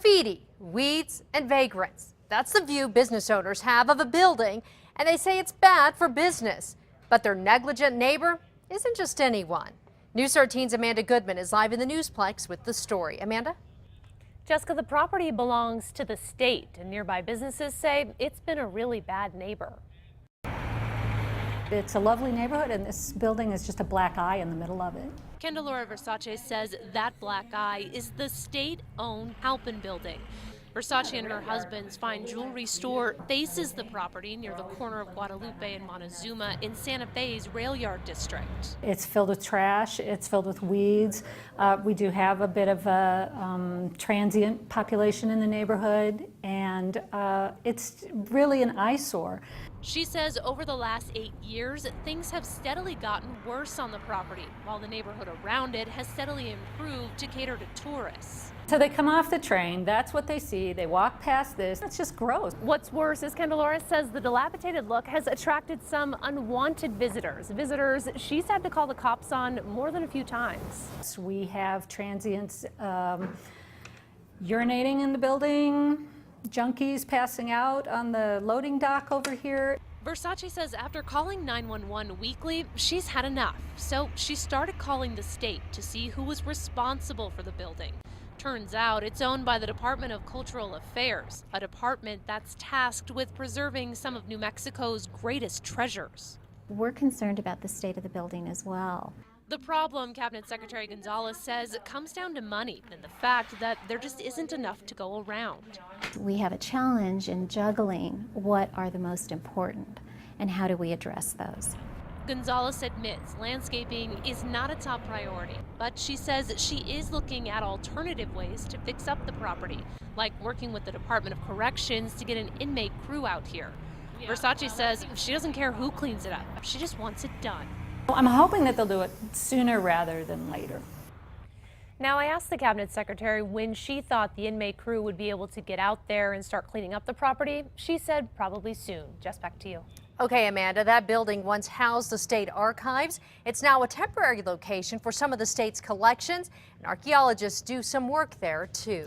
Graffiti, weeds, and vagrants. That's the view business owners have of a building, and they say it's bad for business. But their negligent neighbor isn't just anyone. News 13's Amanda Goodman is live in the Newsplex with the story. Amanda? Jessica, the property belongs to the state, and nearby businesses say it's been a really bad neighbor. It's a lovely neighborhood, and this building is just a black eye in the middle of it. Candelora Versace says that black eye is the state-owned Halpin building. Versace and her husband's fine jewelry store faces the property near the corner of Guadalupe and Montezuma in Santa Fe's rail yard district. It's filled with trash, it's filled with weeds. We do have a bit of a transient population in the neighborhood, and it's really an eyesore. She says over the last 8 years, things have steadily gotten worse on the property, while the neighborhood around it has steadily improved to cater to tourists. So they come off the train, that's what they see, they walk past this, it's just gross. What's worse is Candelora says the dilapidated look has attracted some unwanted visitors. Visitors she's had to call the cops on more than a few times. We have transients urinating in the building, junkies passing out on the loading dock over here. Versace says after calling 911 weekly, she's had enough. So she started calling the state to see who was responsible for the building. Turns out it's owned by the Department of Cultural Affairs, a department that's tasked with preserving some of New Mexico's greatest treasures. We're concerned about the state of the building as well. The problem, Cabinet Secretary Gonzalez says, comes down to money and the fact that there just isn't enough to go around. We have a challenge in juggling what are the most important and how do we address those. Gonzalez admits landscaping is not a top priority, but she says she is looking at alternative ways to fix up the property, like working with the Department of Corrections to get an inmate crew out here. Versace says she doesn't care who cleans it up, she just wants it done. I'm hoping that they'll do it sooner rather than later. Now, I asked the Cabinet Secretary when she thought the inmate crew would be able to get out there and start cleaning up the property. She said probably soon. Jess, back to you. Okay, Amanda, that building once housed the state archives. It's now a temporary location for some of the state's collections, and archaeologists do some work there, too.